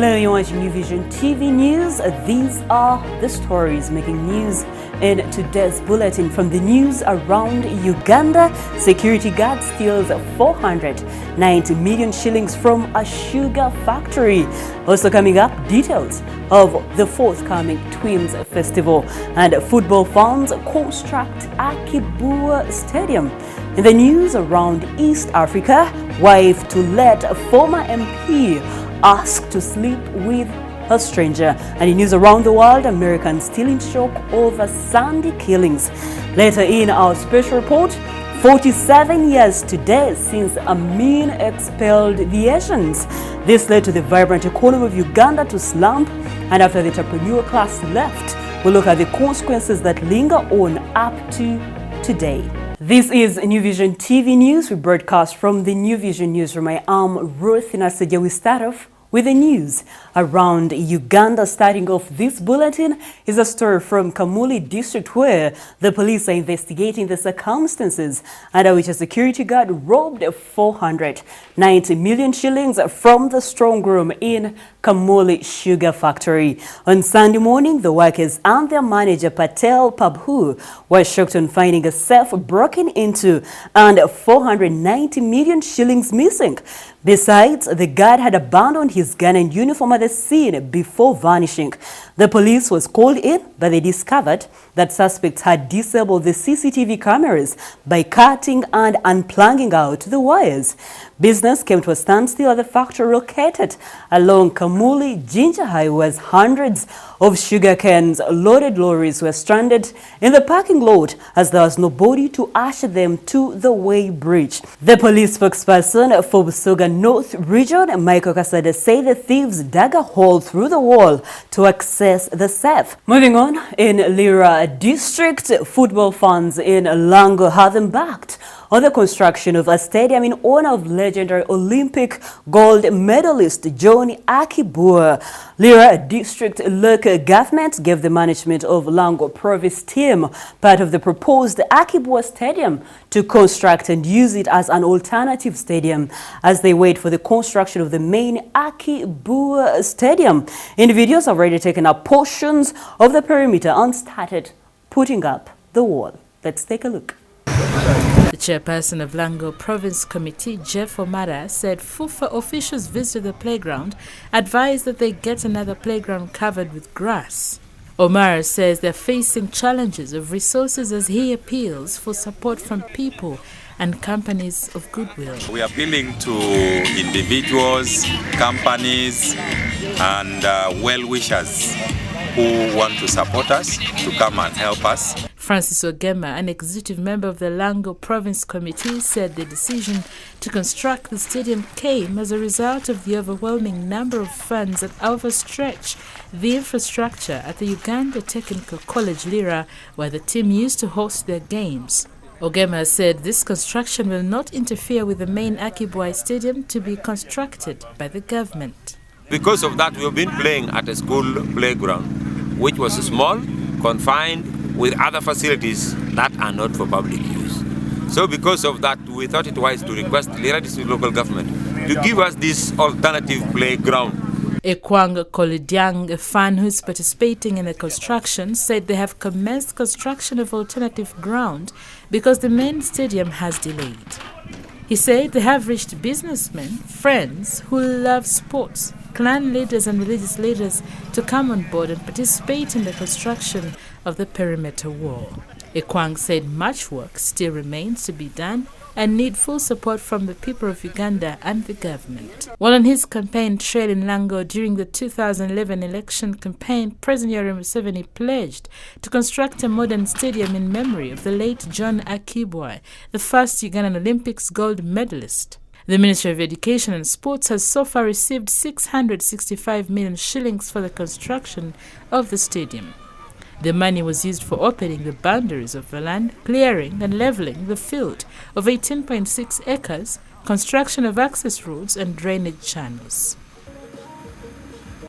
Hello, you're watching New Vision TV News. These are the stories making news in today's bulletin. From the news around Uganda, security guard steals 490 million shillings from a sugar factory. Also coming up, details of the forthcoming Twins Festival, and football fans construct AKII Stadium. In the news around East Africa, wife to let former MP asked to sleep with a stranger. And in news around the world, Americans still in shock over Sunday killings. Later in our special report, 47 years today since Amin expelled the Asians. This led to the vibrant economy of Uganda to slump, and after the entrepreneur class left, we'll look at the consequences that linger on up to today. This is New Vision TV News. We broadcast from the New Vision newsroom. I am Ruth Inaseja. We start off with the news around Uganda. Starting off this bulletin is a story from Kamuli district where the police are investigating the circumstances under which a security guard robbed 490 million shillings from the strong room in Kamuli sugar factory. On Sunday morning, the workers and their manager Patel Pabhu were shocked on finding a safe broken into and 490 million shillings missing. Besides, the guard had abandoned his gun and uniform at the scene before vanishing. The police was called in, but they discovered that suspects had disabled the CCTV cameras by cutting and unplugging out the wires. Business came to a standstill at the factory located along Kamuli Ginger Highway, as hundreds of sugar cans loaded lorries were stranded in the parking lot as there was nobody to usher them to the way bridge. The police spokesperson for Busoga North Region, Michael Kasada, said the thieves dug a hole through the wall to access the safe. Moving on, in Lira District, football fans in Lango have embarked on the construction of a stadium in honor of legendary Olympic gold medalist John Akibua. Lira District local government gave the management of Lango Province team part of the proposed Akibua Stadium to construct and use it as an alternative stadium as they wait for the construction of the main Akibua Stadium. Individuals have already taken up portions of the perimeter and started putting up the wall. Let's take a look. The chairperson of Lango Province Committee, Jeff Omara, said FUFA officials visited the playground, advised that they get another playground covered with grass. Omara says they're facing challenges of resources as he appeals for support from people and companies of goodwill. We are appealing to individuals, companies and well-wishers who want to support us to come and help us. Francis Ogema, an executive member of the Lango Province Committee, said the decision to construct the stadium came as a result of the overwhelming number of funds that overstretch the infrastructure at the Uganda Technical College Lira, where the team used to host their games. Ogema said this construction will not interfere with the main Akibua Stadium to be constructed by the government. Because of that, we've been playing at a school playground, which was small, confined, with other facilities that are not for public use. So because of that, we thought it wise to request Lira District local government to give us this alternative playground. Ekwang Kolidyang, a fan who is participating in the construction, said they have commenced construction of alternative ground because the main stadium has delayed. He said they have reached businessmen, friends who love sports, clan leaders and religious leaders to come on board and participate in the construction of the perimeter wall. Ekwang said much work still remains to be done and need full support from the people of Uganda and the government. While on his campaign trail in Lango during the 2011 election campaign, President Yoweri Museveni pledged to construct a modern stadium in memory of the late John Akibua, the first Ugandan Olympics gold medalist. The Ministry of Education and Sports has so far received 665 million shillings for the construction of the stadium. The money was used for opening the boundaries of the land, clearing and leveling the field of 18.6 acres, construction of access roads and drainage channels.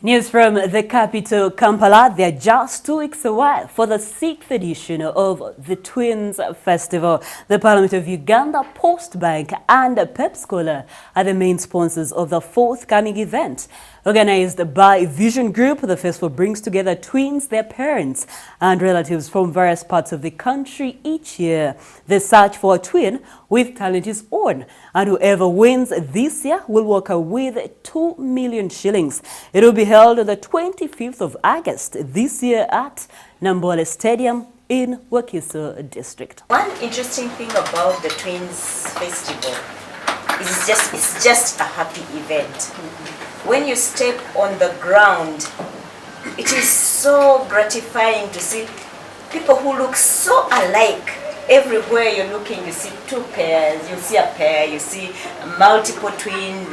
News from the capital, Kampala. They are just 2 weeks away for the 6th edition of the Twins Festival. The Parliament of Uganda, Post Bank and Pepsi Cola are the main sponsors of the forthcoming event. Organized by Vision Group, the festival brings together twins, their parents, and relatives from various parts of the country each year. The search for a twin with talent is on, and whoever wins this year will walk away with 2 million shillings. It will be held on the 25th of August this year at Nambole Stadium in Wakiso District. One interesting thing about the Twins Festival is it's just a happy event. When you step on the ground, it is so gratifying to see people who look so alike. Everywhere you're looking, you see two pairs, you see a pair, you see multiple twin,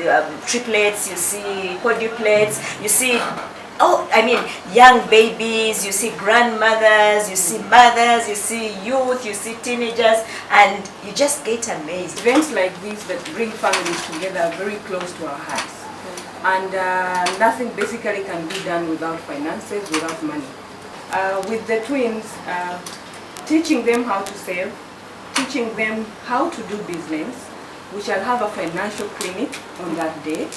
triplets, you see quadruplets, you see young babies, you see grandmothers, you see mothers, you see youth, you see teenagers, and you just get amazed. Events like these that bring families together are very close to our hearts. And nothing basically can be done without finances, without money. With the twins, teaching them how to save, teaching them how to do business. We shall have a financial clinic on that day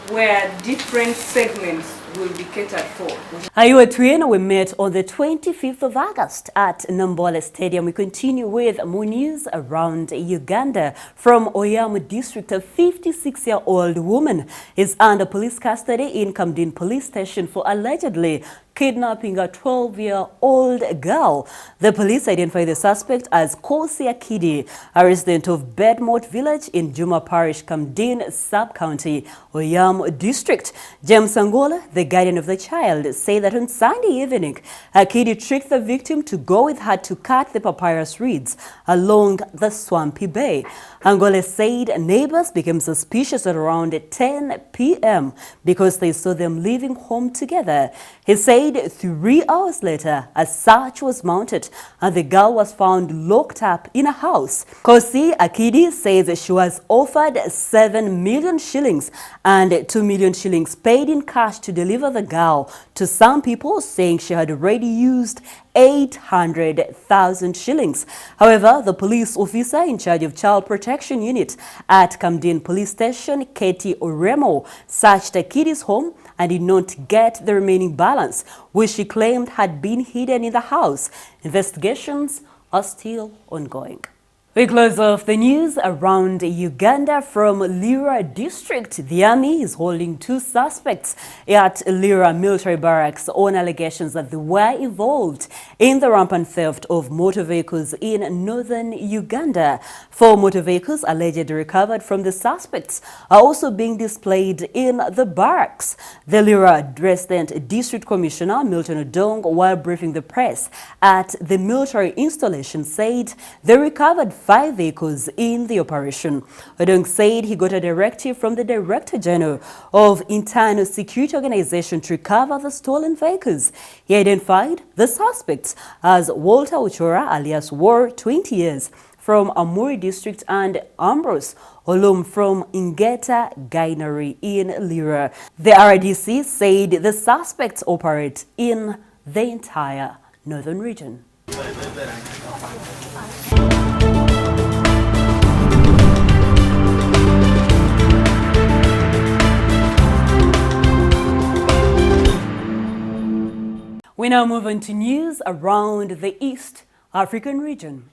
where different segments will be catered for. Are you a twin? We met on the 25th of August at Nambole Stadium. We continue with more news around Uganda. From Oyamu district, a 56-year-old woman is under police custody in Kamuli police station for allegedly kidnapping a 12-year-old girl. The police identify the suspect as AKII, a resident of Bedmont village in Juma Parish, Kamuli sub-county, Oyamu district. James Angola, the guardian of the child, said that on Sunday evening, AKII tricked the victim to go with her to cut the papyrus reeds along the swampy bay. Angola said neighbors became suspicious at around 10 p.m. because they saw them leaving home together. He said 3 hours later, a search was mounted and the girl was found locked up in a house. AKII says she was offered 7 million shillings and 2 million shillings paid in cash to deliver the girl to some people, saying she had already used 800,000 shillings. However, the police officer in charge of child protection unit at Kamuli police station, Katie Oremo, searched AKII's home and did not get the remaining balance, which she claimed had been hidden in the house. Investigations are still ongoing. We close off the news around Uganda from Lira district. The army is holding 2 suspects at Lira military barracks on allegations that they were involved in the rampant theft of motor vehicles in northern Uganda. 4 motor vehicles allegedly recovered from the suspects are also being displayed in the barracks. The Lira resident district commissioner Milton Odong, while briefing the press at the military installation, said they recovered 5 vehicles in the operation. Odong said he got a directive from the Director General of Internal Security Organization to recover the stolen vehicles. He identified the suspects as Walter Uchora, alias War, 20 years, from Amuri district, and Ambrose Olum from Ingeta Gainari in Lira. The RDC said the suspects operate in the entire northern region. We now move on to news around the East African region.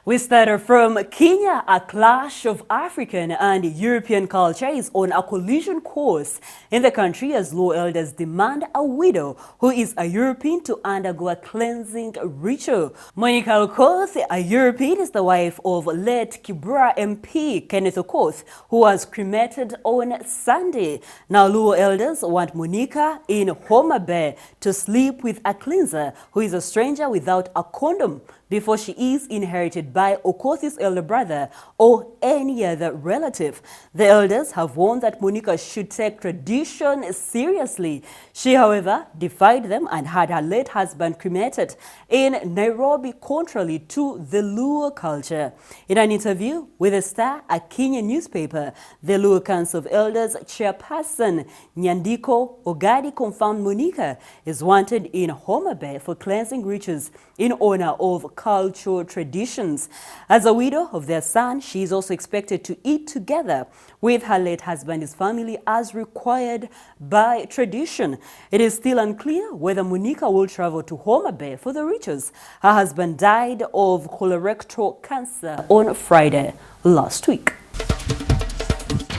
We started from Kenya. A clash of African and European culture is on a collision course in the country as law elders demand a widow who is a European to undergo a cleansing ritual. Monica Okoth, a European, is the wife of late Kibra MP Kenneth Okoth, who was cremated on Sunday. Now Luo elders want Monica in Homa Bay to sleep with a cleanser who is a stranger without a condom before she is inherited by Okoth's elder brother or any other relative. The elders have warned that Monica should take tradition seriously. She, however, defied them and had her late husband cremated in Nairobi, contrary to the Luo culture. In an interview with the Star, a Kenyan newspaper, the Luo Council of Elders chairperson Nyandiko Ogadi confirmed Monica is wanted in Homa Bay for cleansing rituals in honor of cultural traditions. As a widow of their son, she is also expected to eat together with her late husband's family as required by tradition. It is still unclear whether Monica will travel to Homa Bay for the rituals. Her husband died of colorectal cancer on Friday last week.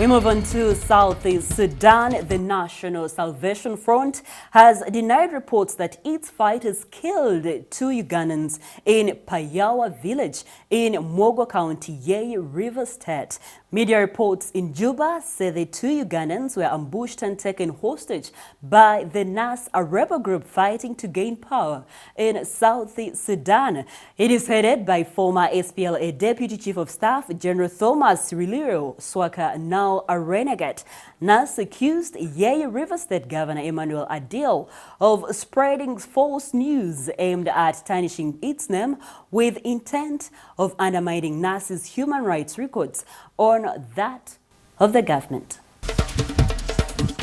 We move on to Southeast Sudan. The National Salvation Front has denied reports that its fighters killed 2 Ugandans in Payawa village in Mogwa County, Yei River State. Media reports in Juba say the 2 Ugandans were ambushed and taken hostage by the NAS, a rebel group fighting to gain power in Southeast Sudan. It is headed by former SPLA Deputy Chief of Staff General Thomas Riliro Swaka, now a renegade. NAS accused Yei River State Governor Emmanuel Adil of spreading false news aimed at tarnishing its name with intent of undermining NAS's human rights records on that of the government.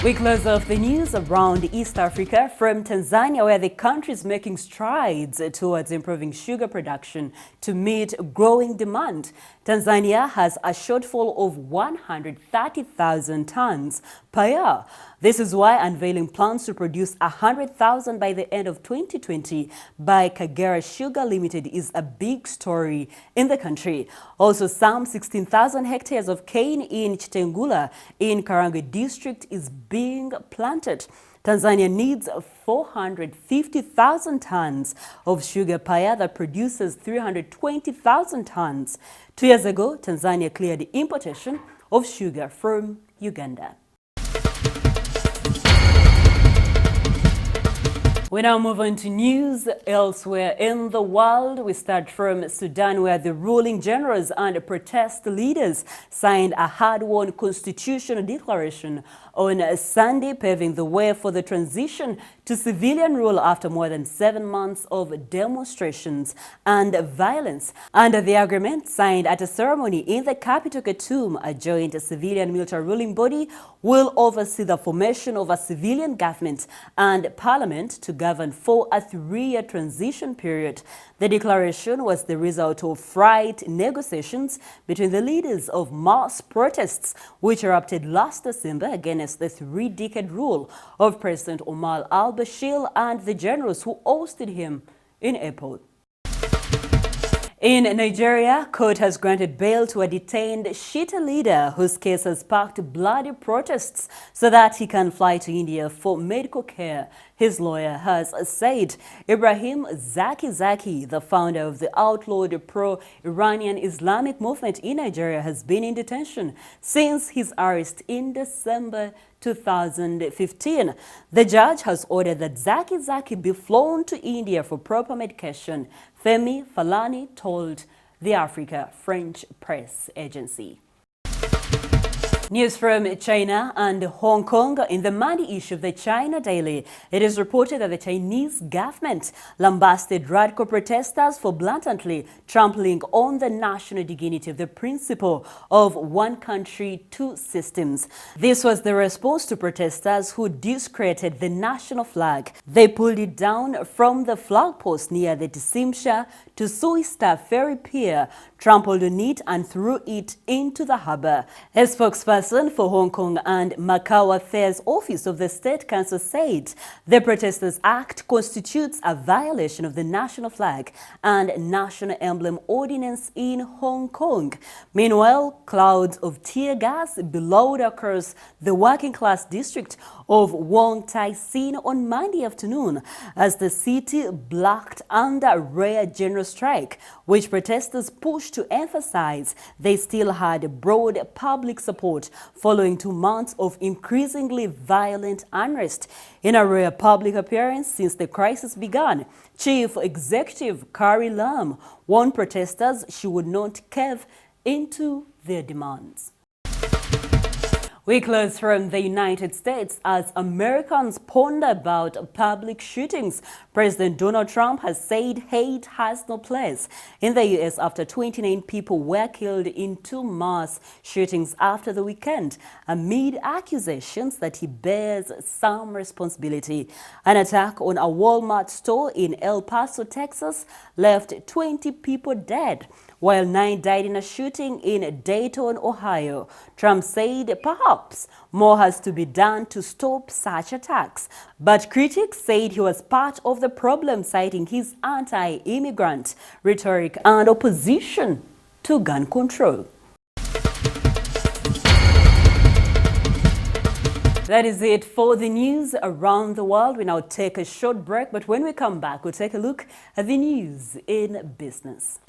We close off the news around East Africa from Tanzania, where the country is making strides towards improving sugar production to meet growing demand. Tanzania has a shortfall of 130,000 tons per year. This is why unveiling plans to produce 100,000 by the end of 2020 by Kagera Sugar Limited is a big story in the country. Also, some 16,000 hectares of cane in Chitengula in Karagwe district is being planted. Tanzania needs 450,000 tons of sugar per year that produces 320,000 tons. 2 years ago, Tanzania cleared the importation of sugar from Uganda. We now move on to news elsewhere in the world. We start from Sudan, where the ruling generals and protest leaders signed a hard-won constitutional declaration on Sunday, paving the way for the transition to civilian rule after more than 7 months of demonstrations and violence. Under the agreement, signed at a ceremony in the capital Khartoum, a joint civilian military ruling body will oversee the formation of a civilian government and parliament to govern for a 3-year transition period. The declaration was the result of fraught negotiations between the leaders of mass protests, which erupted last December against the 3-decade rule of President Omar al-Bashir and the generals who ousted him in April. In Nigeria, court has granted bail to a detained Shita leader whose case has sparked bloody protests so that he can fly to India for medical care. His lawyer has said Ibrahim Zaki, the founder of the outlawed pro-Iranian Islamic movement in Nigeria, has been in detention since his arrest in December 2015. The judge has ordered that Zaki be flown to India for proper medication, Femi Falani told the Africa French press agency. News from China and Hong Kong. In the Monday issue of the China Daily, it is reported that the Chinese government lambasted radical protesters for blatantly trampling on the national dignity of the principle of one country, two systems. This was the response to protesters who discredited the national flag. They pulled it down from the flag post near the Tisimsha to Suista ferry pier, trampled on it and threw it into the harbor. A spokesperson for Hong Kong and Macau Affairs Office of the State Council said the Protesters Act constitutes a violation of the national flag and national emblem ordinance in Hong Kong. Meanwhile, clouds of tear gas billowed across the working class district of Wong Tai Sin on Monday afternoon as the city blacked under a rare general strike, which protesters pushed to emphasize they still had broad public support following 2 months of increasingly violent unrest. In a rare public appearance since the crisis began, Chief Executive Carrie Lam warned protesters she would not cave into their demands. We close from the United States as Americans ponder about public shootings. President Donald Trump has said hate has no place in the U.S. after 29 people were killed in 2 mass shootings after the weekend, amid accusations that he bears some responsibility. An attack on a Walmart store in El Paso, Texas, left 20 people dead, while 9 died in a shooting in Dayton, Ohio. Trump said perhaps more has to be done to stop such attacks. But critics said he was part of the problem, citing his anti-immigrant rhetoric and opposition to gun control. That is it for the news around the world. We now take a short break, but when we come back, we'll take a look at the news in business.